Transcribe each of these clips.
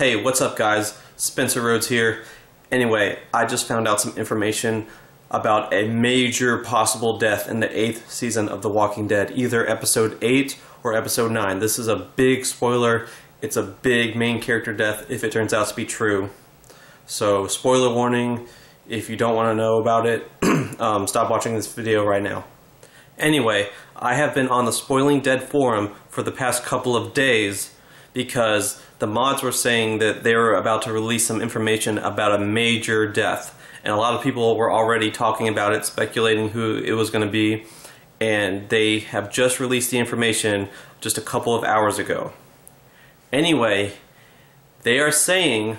Hey, what's up guys? Spencer Rhodes here. Anyway, I just found out some information about a major possible death in the 8th season of The Walking Dead, either episode 8 or episode 9. This is a big spoiler. It's a big main character death if it turns out to be true. So, spoiler warning, if you don't want to know about it, stop watching this video right now. Anyway, I have been on the Spoiling Dead forum for the past couple of days because the mods were saying that they were about to release some information about a major death. And a lot of people were already talking about it, speculating who it was going to be. And they have just released the information just a couple of hours ago. Anyway, they are saying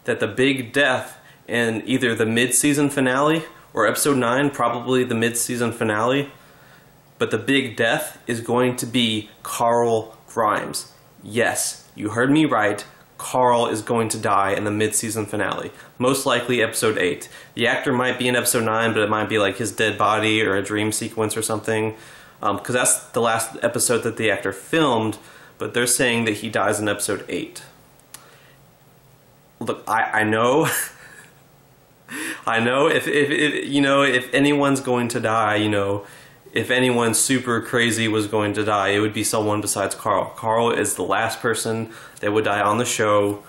that the big death in either the mid-season finale or episode 9, probably the mid-season finale, but the big death is going to be Carl Grimes. Yes, you heard me right. Carl is going to die in the mid-season finale. Most likely episode 8. The actor might be in episode 9, but it might be like his dead body or a dream sequence or something. Because that's the last episode that the actor filmed, but they're saying that he dies in episode 8. Look, I know... I know if anyone's going to die, if anyone super crazy was going to die, it would be someone besides Carl. Carl is the last person that would die on the show.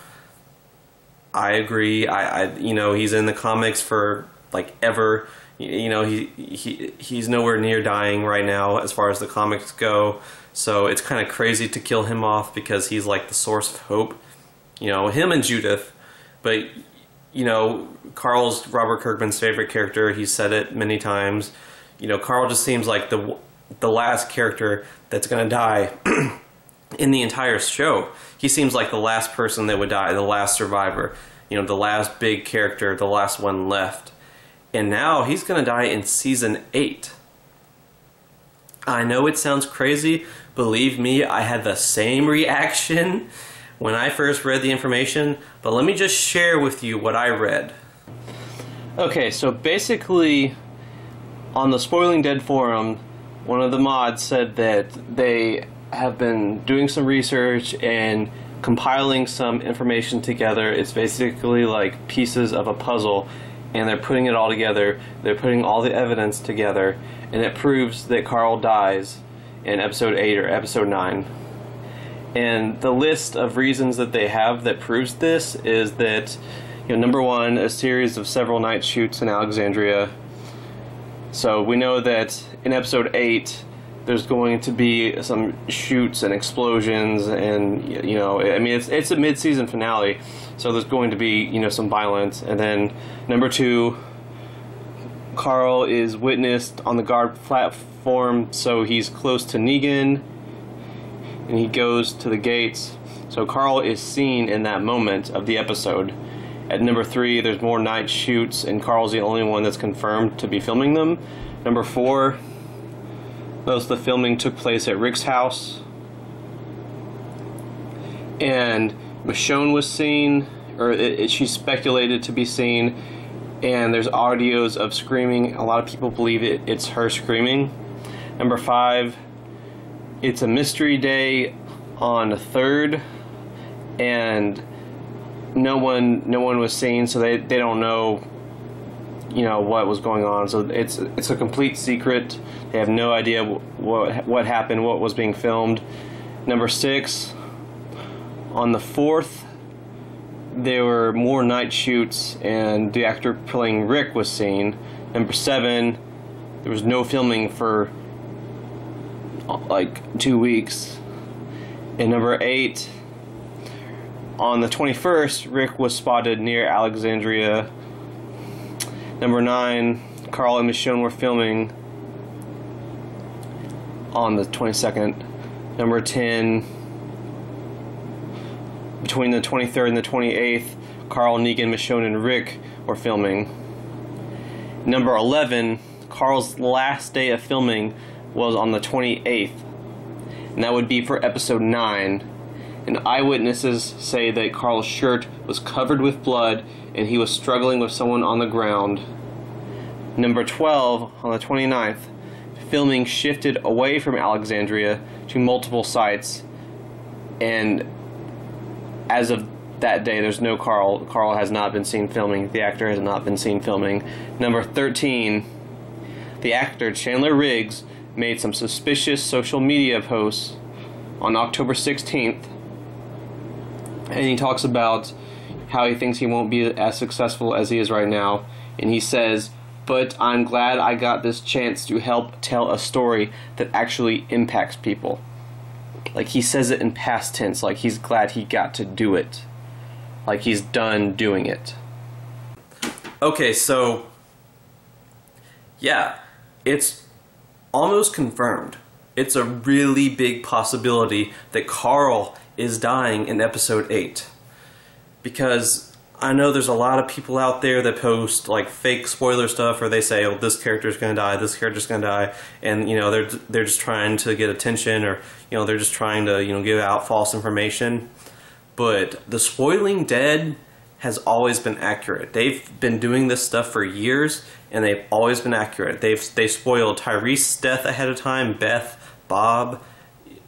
I agree. He's in the comics for like ever. He's nowhere near dying right now as far as the comics go. So it's kind of crazy to kill him off because he's like the source of hope. Him and Judith, but Carl's Robert Kirkman's favorite character. He's said it many times. Carl just seems like the last character that's going to die in the entire show. He seems like the last person that would die, the last survivor, the last big character, the last one left. And now he's going to die in season 8. I know it sounds crazy. Believe me, I had the same reaction when I first read the information, but let me just share with you what I read. Okay, so basically, on the Spoiling Dead forum, one of the mods said that they have been doing some research and compiling some information together. It's basically like pieces of a puzzle, and they're putting it all together. They're putting all the evidence together, and it proves that Carl dies in episode 8 or episode 9. And the list of reasons that they have that proves this is that, number one, a series of several night shoots in Alexandria. So we know that in episode 8, there's going to be some shoots and explosions, and it's a mid-season finale, so there's going to be some violence. And then number 2, Carl is witnessed on the guard platform, so he's close to Negan, and he goes to the gates. So Carl is seen in that moment of the episode. At number 3, there's more night shoots, and Carl's the only one that's confirmed to be filming them. Number 4, most of the filming took place at Rick's house. And Michonne was seen, or she's speculated to be seen, and there's audios of screaming. A lot of people believe it's her screaming. Number 5, it's a mystery day on the 3rd, and no one was seen, so they don't know what was going on. So it's a complete secret. They have no idea what happened, what was being filmed. Number 6, on the 4th, there were more night shoots, and the actor playing Rick was seen. Number 7, there was no filming for like 2 weeks. And number 8, on the 21st, Rick was spotted near Alexandria. Number 9, Carl and Michonne were filming on the 22nd. Number 10, between the 23rd and the 28th, Carl, Negan, Michonne, and Rick were filming. Number 11, Carl's last day of filming was on the 28th, and that would be for episode 9. And eyewitnesses say that Carl's shirt was covered with blood and he was struggling with someone on the ground. Number 12, on the 29th, filming shifted away from Alexandria to multiple sites, and as of that day, there's no Carl. Carl has not been seen filming. The actor has not been seen filming. Number 13, the actor Chandler Riggs made some suspicious social media posts on October 16th, and he talks about how he thinks he won't be as successful as he is right now, and he says, "But I'm glad I got this chance to help tell a story that actually impacts people." Like, he says it in past tense, like he's glad he got to do it. Like he's done doing it. Okay, so yeah, it's almost confirmed. It's a really big possibility that Carl is dying in episode 8. Because I know there's a lot of people out there that post like fake spoiler stuff, or they say, "Oh, this character's gonna die, this character's gonna die," and you know they're just trying to get attention, or you know they're just trying to give out false information. But the spoiling dead has always been accurate. They've been doing this stuff for years, and they've always been accurate. They spoiled Tyrese's death ahead of time, Beth, Bob,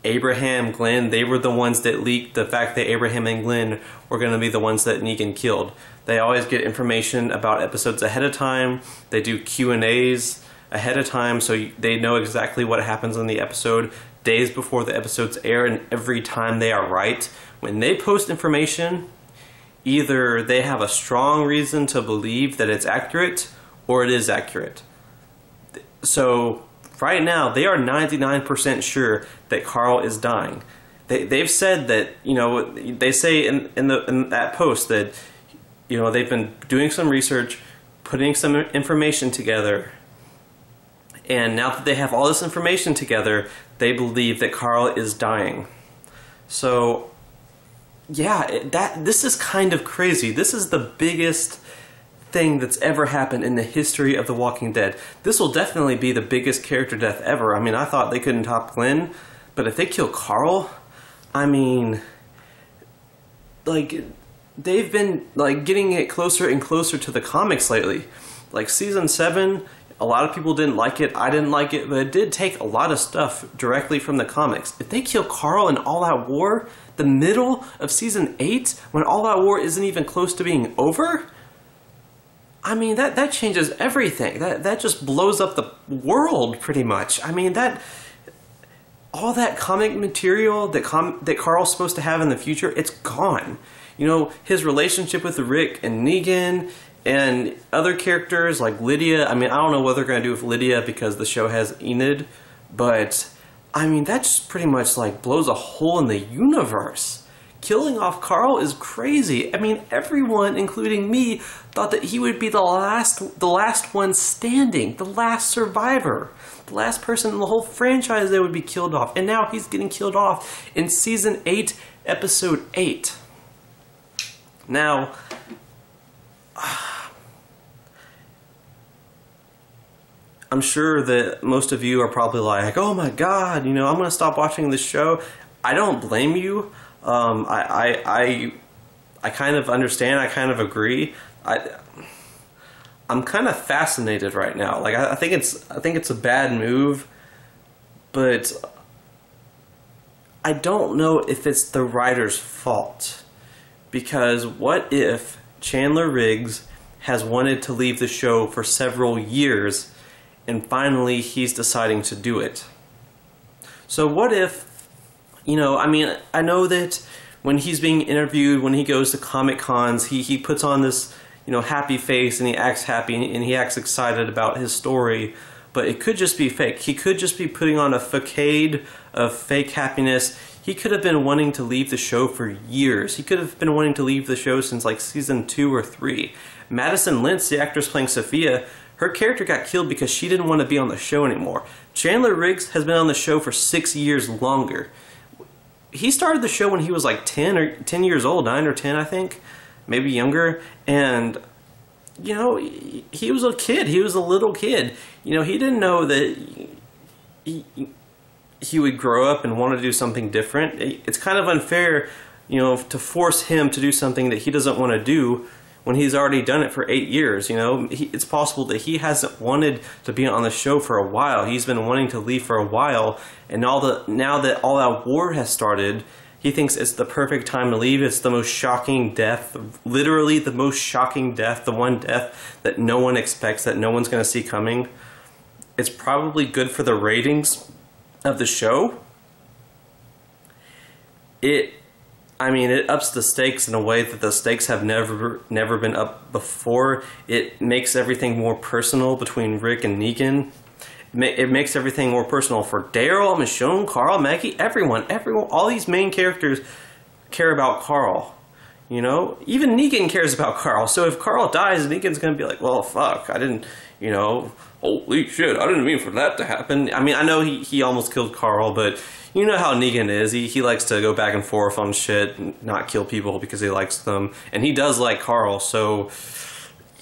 Abraham, Glenn. They were the ones that leaked the fact that Abraham and Glenn were going to be the ones that Negan killed. They always get information about episodes ahead of time. They do Q&As ahead of time, so they know exactly what happens in the episode days before the episodes air, and every time they are right. When they post information, either they have a strong reason to believe that it's accurate, or it is accurate. So right now, they are 99% sure that Carl is dying. They've said that, they say in that post that, they've been doing some research, putting some information together, and now that they have all this information together, they believe that Carl is dying. So, yeah, this is kind of crazy. This is the biggest thing that's ever happened in the history of The Walking Dead. This will definitely be the biggest character death ever. I mean, I thought they couldn't top Glenn, but if they kill Carl, I mean, like, they've been, like, getting it closer and closer to the comics lately. Like, Season 7, a lot of people didn't like it, I didn't like it, but it did take a lot of stuff directly from the comics. If they kill Carl in All Out War, the middle of Season 8, when All Out War isn't even close to being over, I mean, that changes everything. That just blows up the world, pretty much. I mean, all that comic material that Carl's supposed to have in the future, it's gone. His relationship with Rick and Negan and other characters like Lydia. I mean, I don't know what they're going to do with Lydia because the show has Enid, but I mean, that just pretty much like blows a hole in the universe. Killing off Carl is crazy. I mean, everyone, including me, thought that he would be the last one standing, the last survivor, the last person in the whole franchise that would be killed off. And now he's getting killed off in Season 8, Episode 8. Now, I'm sure that most of you are probably like, "Oh my God, I'm going to stop watching this show." I don't blame you. I kind of understand. I kind of agree. I'm kind of fascinated right now. Like, I think it's a bad move, but I don't know if it's the writer's fault. Because what if Chandler Riggs has wanted to leave the show for several years, and finally he's deciding to do it? So what if, I mean, I know that when he's being interviewed, when he goes to Comic Cons, he puts on this, happy face, and he acts happy, and he acts excited about his story, but it could just be fake. He could just be putting on a facade of fake happiness. He could have been wanting to leave the show for years. He could have been wanting to leave the show since like Season 2 or 3. Madison Lintz, the actress playing Sophia, her character got killed because she didn't want to be on the show anymore. Chandler Riggs has been on the show for 6 years longer. He started the show when he was like 10 years old, 9 or 10, I think, maybe younger, and he was a kid. He was a little kid. He didn't know that he would grow up and want to do something different. It's kind of unfair, to force him to do something that he doesn't want to do when he's already done it for 8 years. It's possible that he hasn't wanted to be on the show for a while. He's been wanting to leave for a while, and now that All Out War has started, He thinks it's the perfect time to leave. It's the most shocking death, literally the most shocking death, the one death that no one expects, that no one's going to see coming. It's probably good for the ratings of the show. It ups the stakes in a way that the stakes have never been up before. It makes everything more personal between Rick and Negan. It makes everything more personal for Daryl, Michonne, Carl, Maggie, everyone. All these main characters care about Carl. You know, even Negan cares about Carl. So if Carl dies, Negan's gonna be like, well, fuck, I didn't, you know, holy shit, I didn't mean for that to happen. I mean, I know he almost killed Carl, but you know how Negan is. He likes to go back and forth on shit and not kill people because he likes them. And he does like Carl, so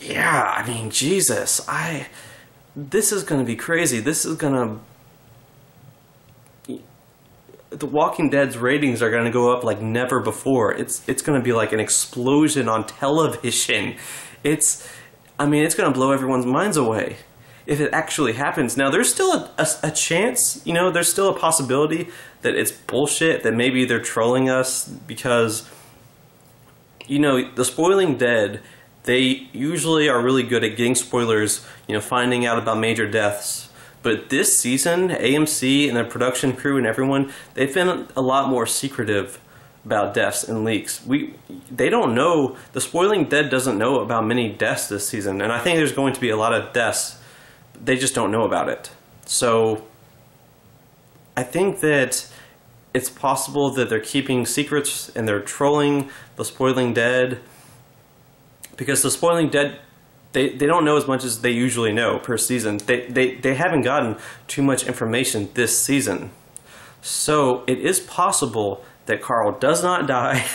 yeah, I mean, Jesus, this is going to be crazy. This is going to... The Walking Dead's ratings are going to go up like never before. It's going to be like an explosion on television. It's going to blow everyone's minds away if it actually happens. Now, there's still a chance, you know, there's still a possibility that it's bullshit, that maybe they're trolling us because, you know, the Spoiling Dead... They usually are really good at getting spoilers, you know, finding out about major deaths. But this season, AMC and the production crew and everyone, they've been a lot more secretive about deaths and leaks. They don't know, the Spoiling Dead doesn't know about many deaths this season. And I think there's going to be a lot of deaths. They just don't know about it. So, I think that it's possible that they're keeping secrets and they're trolling the Spoiling Dead. Because the Spoiling Dead, they don't know as much as they usually know per season. They haven't gotten too much information this season. So it is possible that Carl does not die.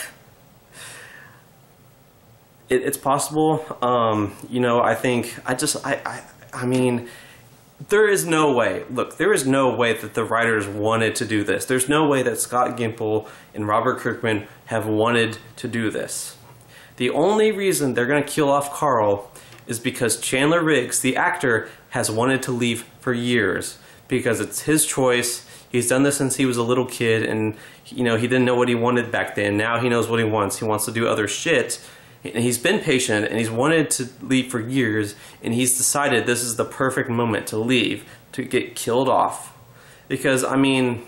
It's possible. You know, I mean, there is no way. Look, there is no way that the writers wanted to do this. There's no way that Scott Gimple and Robert Kirkman have wanted to do this. The only reason they're going to kill off Carl is because Chandler Riggs, the actor, has wanted to leave for years. Because it's his choice. He's done this since he was a little kid, and you know, he didn't know what he wanted back then. Now he knows what he wants. He wants to do other shit. And he's been patient, and he's wanted to leave for years, and he's decided this is the perfect moment to leave, to get killed off. Because, I mean,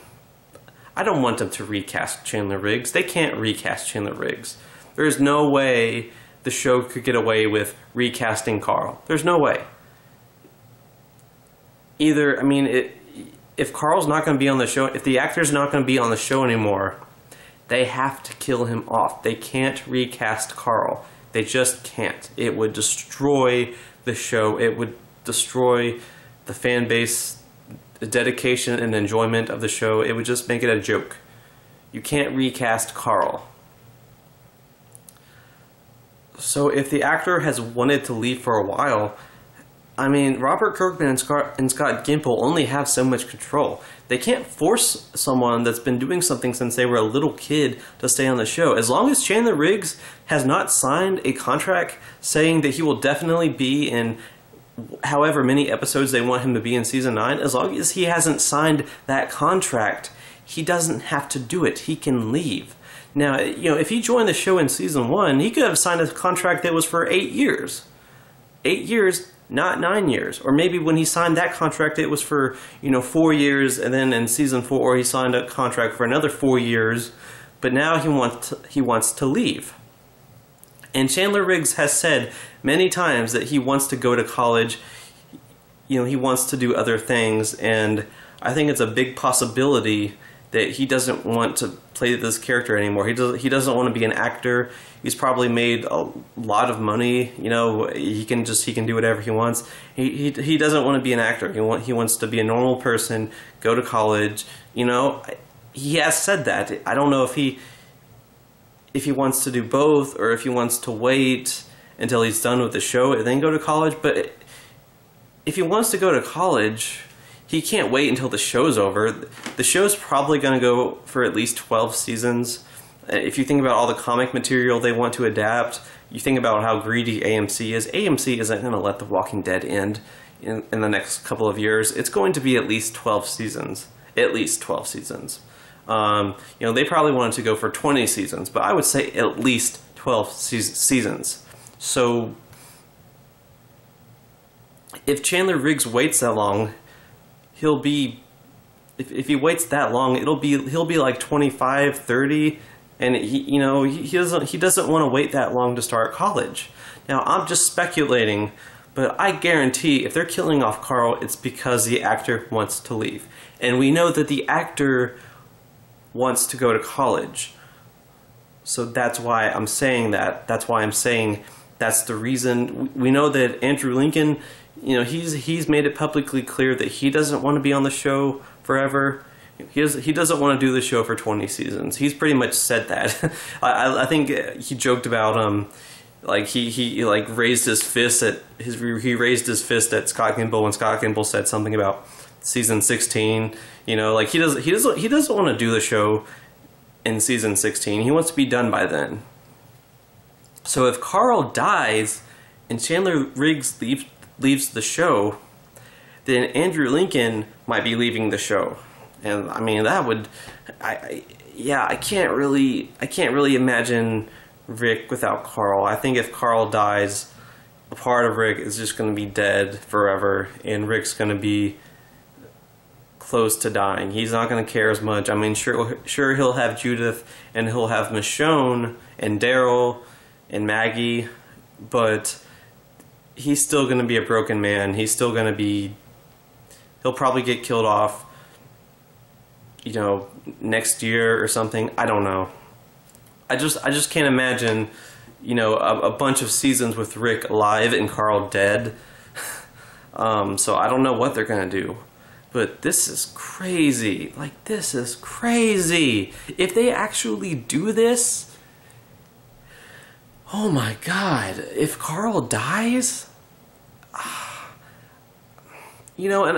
I don't want them to recast Chandler Riggs. They can't recast Chandler Riggs. There's no way the show could get away with recasting Carl. There's no way. Either, I mean, if Carl's not going to be on the show, if the actor's not going to be on the show anymore, they have to kill him off. They can't recast Carl. They just can't. It would destroy the show. It would destroy the fan base, the dedication and enjoyment of the show. It would just make it a joke. You can't recast Carl. So if the actor has wanted to leave for a while, I mean, Robert Kirkman and Scott Gimple only have so much control. They can't force someone that's been doing something since they were a little kid to stay on the show. As long as Chandler Riggs has not signed a contract saying that he will definitely be in however many episodes they want him to be in Season 9, as long as he hasn't signed that contract, he doesn't have to do it. He can leave. Now, you know, if he joined the show in Season 1, he could have signed a contract that was for 8 years. 8 years, not 9 years. Or maybe when he signed that contract, it was for, you know, 4 years, and then in Season 4, he signed a contract for another 4 years, but now he wants to leave. And Chandler Riggs has said many times that he wants to go to college, you know, he wants to do other things, and I think it's a big possibility that he doesn't want to play this character anymore. He doesn't want to be an actor. He's probably made a lot of money. You know, he can do whatever he wants. He doesn't want to be an actor. He wants to be a normal person, go to college. You know, he has said that. I don't know if he wants to do both or if he wants to wait until he's done with the show and then go to college. But if he wants to go to college, he can't wait until the show's over. The show's probably going to go for at least 12 seasons. If you think about all the comic material they want to adapt, you think about how greedy AMC is. AMC isn't going to let The Walking Dead end in the next couple of years. It's going to be at least 12 seasons. At least 12 seasons. You know, they probably wanted to go for 20 seasons, but I would say at least 12 seasons. So if Chandler Riggs waits that long, he'll be, if he waits that long, he'll be like 25, 30, and he doesn't want to wait that long to start college. Now, I'm just speculating, but I guarantee if they're killing off Carl, it's because the actor wants to leave. And we know that the actor wants to go to college. So that's why I'm saying that. That's why I'm saying that's the reason. We know that Andrew Lincoln, you know, he's made it publicly clear that he doesn't want to be on the show forever. He doesn't want to do the show for 20 seasons. He's pretty much said that. I think he joked about like he like raised his fist at Scott Gimple when Scott Gimple said something about season 16. You know, like he doesn't want to do the show in season 16. He wants to be done by then. So if Carl dies and Chandler Riggs leaves the show, then Andrew Lincoln might be leaving the show. And I mean, that would, I can't really imagine Rick without Carl. I think if Carl dies, a part of Rick is just going to be dead forever, and Rick's going to be close to dying. He's not going to care as much. I mean, sure he'll have Judith, and he'll have Michonne, and Daryl, and Maggie, but he's still going to be a broken man. He's still going to be, he'll probably get killed off, you know, next year or something. I don't know. I just can't imagine, you know, a bunch of seasons with Rick alive and Carl dead. So I don't know what they're gonna do. But this is crazy. Like, this is crazy. If they actually do this, oh my God, if Carl dies, you know, and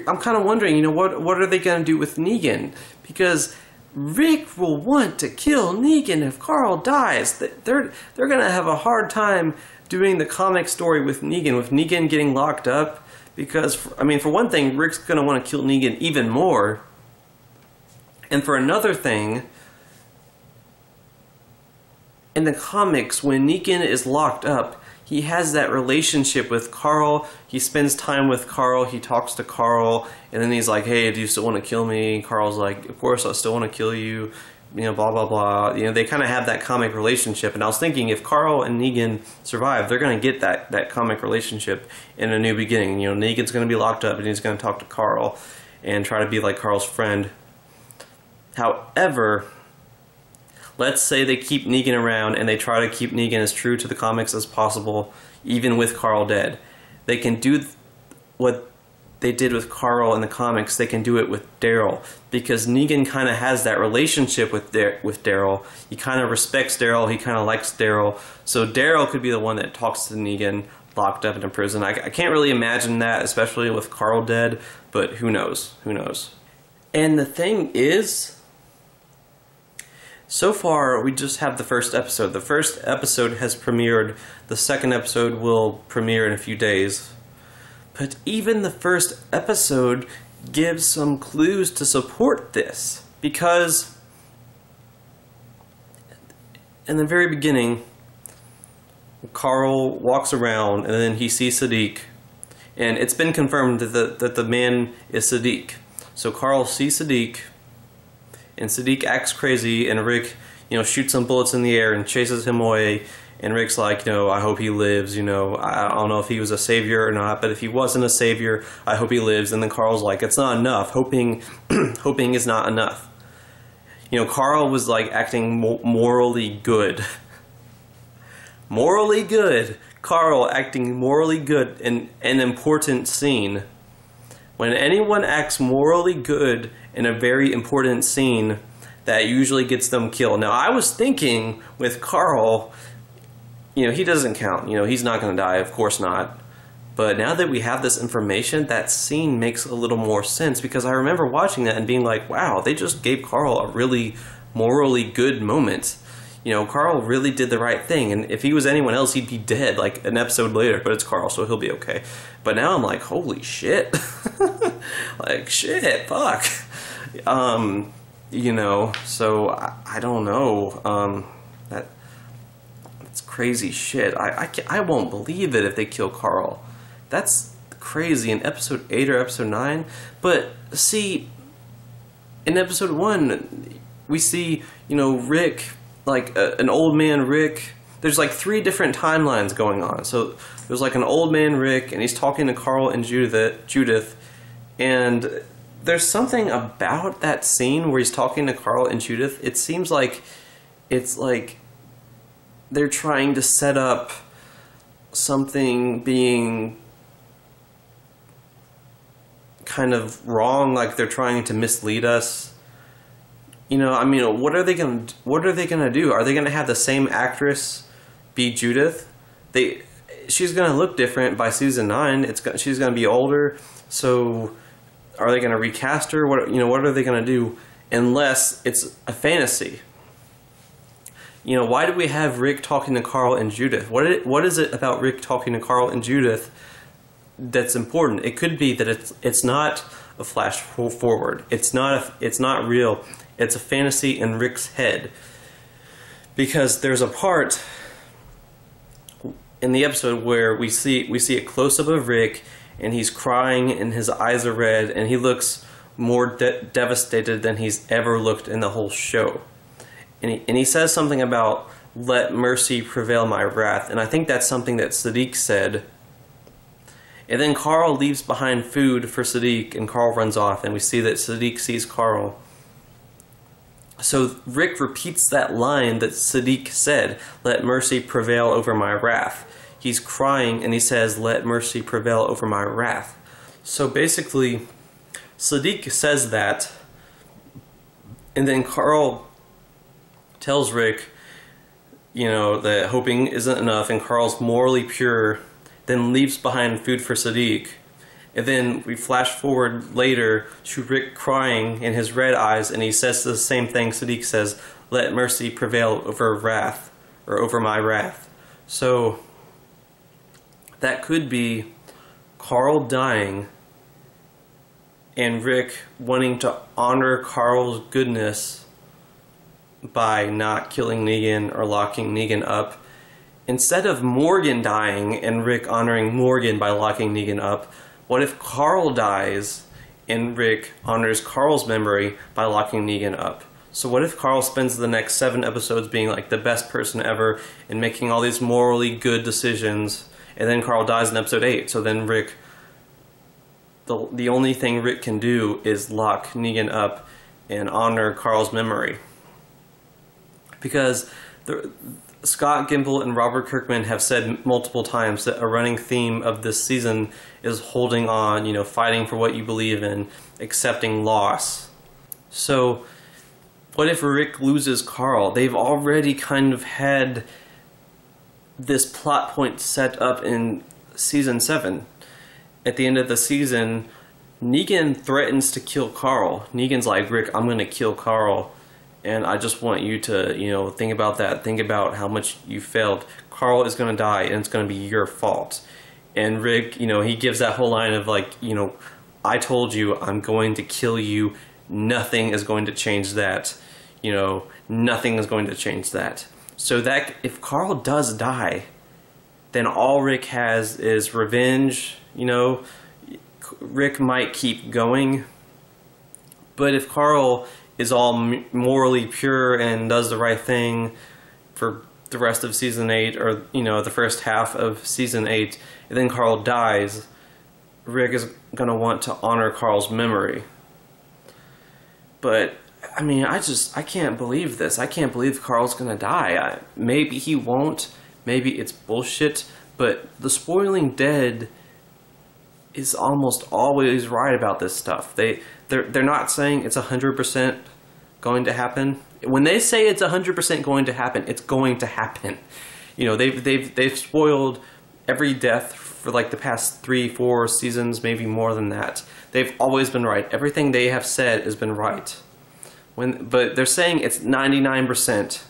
I'm kind of wondering, you know, what are they going to do with Negan? Because Rick will want to kill Negan if Carl dies. They're going to have a hard time doing the comic story with Negan getting locked up. Because, I mean, for one thing, Rick's going to want to kill Negan even more. And for another thing, in the comics, when Negan is locked up, he has that relationship with Carl. He spends time with Carl. He talks to Carl. And then he's like, hey, do you still want to kill me? And Carl's like, of course, I still want to kill you. You know, blah, blah, blah. You know, they kind of have that comic relationship. And I was thinking, if Carl and Negan survive, they're going to get that comic relationship in A New Beginning. You know, Negan's going to be locked up, and he's going to talk to Carl and try to be like Carl's friend. However, let's say they keep Negan around, and they try to keep Negan as true to the comics as possible, even with Carl dead. They can do what they did with Carl in the comics. They can do it with Daryl, because Negan kind of has that relationship with Daryl. He kind of respects Daryl. He kind of likes Daryl. So Daryl could be the one that talks to Negan locked up in a prison. I can't really imagine that, especially with Carl dead, but who knows? Who knows? And the thing is, so far we just have the first episode. The first episode has premiered. The second episode will premiere in a few days. But even the first episode gives some clues to support this. Because in the very beginning, Carl walks around and then he sees Sadiq. And it's been confirmed that the man is Sadiq. So Carl sees Sadiq, and Sadiq acts crazy, and Rick, you know, shoots some bullets in the air and chases him away. And Rick's like, you know, I hope he lives, you know, I don't know if he was a savior or not, but if he wasn't a savior, I hope he lives. And then Carl's like, it's not enough. Hoping is not enough. You know, Carl was like acting morally good. Morally good. Carl acting morally good in an important scene. When anyone acts morally good in a very important scene, that usually gets them killed. Now, I was thinking with Carl, you know, he doesn't count. You know, he's not going to die. Of course not. But now that we have this information, that scene makes a little more sense, because I remember watching that and being like, wow, they just gave Carl a really morally good moment. You know, Carl really did the right thing, and if he was anyone else, he'd be dead like an episode later, but it's Carl, so he'll be okay. But now I'm like, holy shit. Like, shit, fuck. You know, so I don't know. That's crazy shit. I won't believe it if they kill Carl. That's crazy in episode 8 or episode 9. But see, in episode 1, we see, you know, Rick, like an old man Rick. There's like 3 different timelines going on. So there's like an old man Rick, and he's talking to Carl and Judith, and there's something about that scene where he's talking to Carl and Judith. It seems like it's like they're trying to set up something being kind of wrong, like they're trying to mislead us. You know, I mean, what are they gonna do? Are they gonna have the same actress be Judith? She's gonna look different by season 9. She's gonna be older. So are they gonna recast her? What are they gonna do? Unless it's a fantasy. You know, why do we have Rick talking to Carl and Judith? What is it about Rick talking to Carl and Judith that's important? It could be that it's not a flash forward. It's not real. It's a fantasy in Rick's head. Because there's a part in the episode where we see a close-up of Rick, and he's crying and his eyes are red, and he looks more devastated than he's ever looked in the whole show. And he says something about, "Let mercy prevail my wrath," and I think that's something that Siddiq said. And then Carl leaves behind food for Siddiq, and Carl runs off, and we see that Siddiq sees Carl. So Rick repeats that line that Siddiq said, "Let mercy prevail over my wrath." He's crying, and he says, "Let mercy prevail over my wrath." So basically, Siddiq says that, and then Carl tells Rick, you know, that hoping isn't enough, and Carl's morally pure, then leaves behind food for Siddiq. And then we flash forward later to Rick crying in his red eyes, and he says the same thing Siddiq says, "Let mercy prevail over wrath," or over my wrath. So that could be Carl dying and Rick wanting to honor Carl's goodness by not killing Negan or locking Negan up. Instead of Morgan dying and Rick honoring Morgan by locking Negan up, what if Carl dies and Rick honors Carl's memory by locking Negan up? So what if Carl spends the next 7 episodes being like the best person ever and making all these morally good decisions, and then Carl dies in episode 8, so then Rick, the only thing Rick can do is lock Negan up and honor Carl's memory. Because Scott Gimple and Robert Kirkman have said multiple times that a running theme of this season is holding on, you know, fighting for what you believe in, accepting loss. So what if Rick loses Carl? They've already kind of had this plot point set up in season 7. At the end of the season, Negan threatens to kill Carl. Negan's like, "Rick, I'm going to kill Carl. And I just want you to, you know, think about that. Think about how much you failed. Carl is going to die, and it's going to be your fault." And Rick, you know, he gives that whole line of like, you know, "I told you I'm going to kill you. Nothing is going to change that. You know, nothing is going to change that." So that if Carl does die, then all Rick has is revenge. You know, Rick might keep going. But if Carl is all morally pure and does the right thing for the rest of season 8, or, you know, the first half of season 8, and then Carl dies, Rick is going to want to honor Carl's memory. But, I mean, I can't believe this. I can't believe Carl's going to die. Maybe he won't. Maybe it's bullshit. But the Spoiling Dead is almost always right about this stuff. They're not saying it's 100% going to happen. When they say it's 100% going to happen, it's going to happen. You know, they've spoiled every death for like the past 3-4 seasons, maybe more than that. They've always been right. Everything they have said has been right. But they're saying it's 99%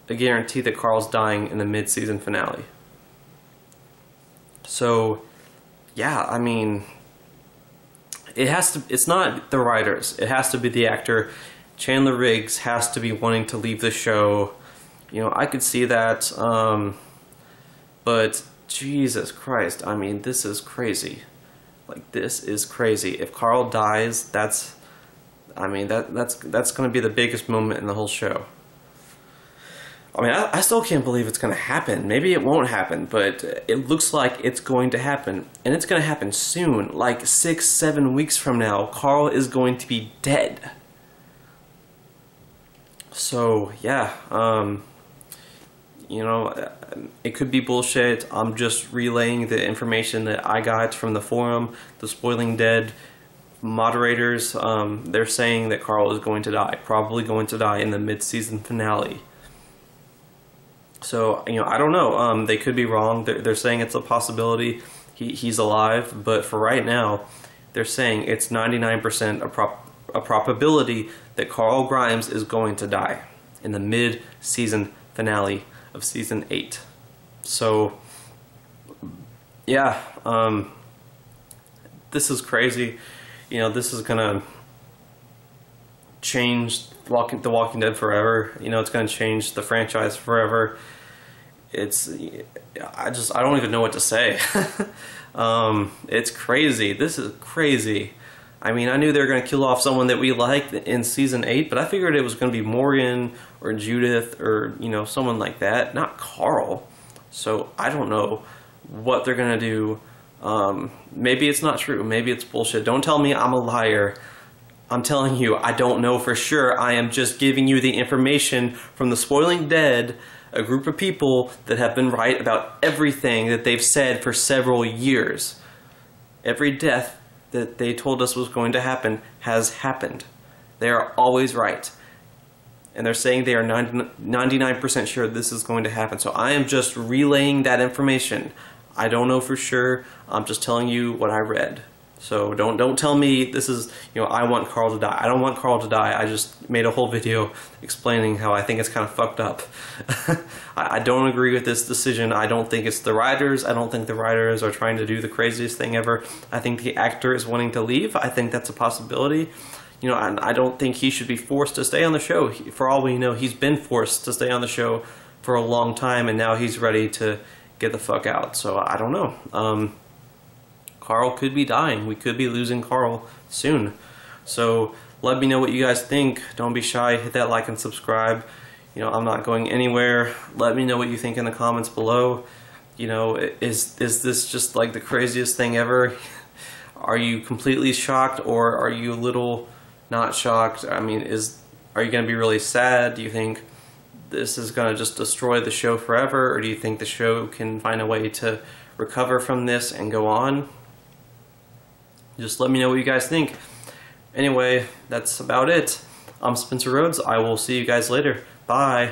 a guarantee that Carl's dying in the mid-season finale. So, yeah, I mean, it's not the writers. It has to be the actor. Chandler Riggs has to be wanting to leave the show. You know, I could see that, but Jesus Christ, I mean, this is crazy. Like, this is crazy. If Carl dies, that's going to be the biggest moment in the whole show. I mean, I still can't believe it's going to happen. Maybe it won't happen, but it looks like it's going to happen. And it's going to happen soon. Like 6-7 weeks from now, Carl is going to be dead. So, yeah, you know, it could be bullshit. I'm just relaying the information that I got from the forum. The Spoiling Dead moderators, they're saying that Carl is going to die. Probably going to die in the mid-season finale. So, you know, I don't know. They could be wrong. They're saying it's a possibility. He's alive. But for right now, they're saying it's 99% a probability that Carl Grimes is going to die in the mid-season finale of Season 8. So, yeah. This is crazy. You know, this is going to change The Walking Dead forever. You know, it's going to change the franchise forever. I don't even know what to say. It's crazy. This is crazy. I mean, I knew they were going to kill off someone that we liked in Season 8, but I figured it was going to be Morgan or Judith or, you know, someone like that, not Carl. So I don't know what they're going to do. Maybe it's not true. Maybe it's bullshit. Don't tell me I'm a liar. I'm telling you, I don't know for sure. I am just giving you the information from the Spoiling Dead, a group of people that have been right about everything that they've said for several years. Every death that they told us was going to happen has happened. They are always right. And they're saying they are 99% sure this is going to happen. So I am just relaying that information. I don't know for sure. I'm just telling you what I read. So don't tell me this is, you know, I want Carl to die. I don't want Carl to die. I just made a whole video explaining how I think it's kind of fucked up. I don't agree with this decision. I don't think it's the writers. I don't think the writers are trying to do the craziest thing ever. I think the actor is wanting to leave. I think that's a possibility. You know, I don't think he should be forced to stay on the show. For all we know, he's been forced to stay on the show for a long time, and now he's ready to get the fuck out. So I don't know. Carl could be dying. We could be losing Carl soon. So let me know what you guys think. Don't be shy. Hit that like and subscribe. You know, I'm not going anywhere. Let me know what you think in the comments below. You know, is this just like the craziest thing ever? Are you completely shocked, or are you a little not shocked? I mean, are you going to be really sad? Do you think this is going to just destroy the show forever, or do you think the show can find a way to recover from this and go on? Just let me know what you guys think. Anyway, that's about it. I'm Spencer Rhodes. I will see you guys later. Bye.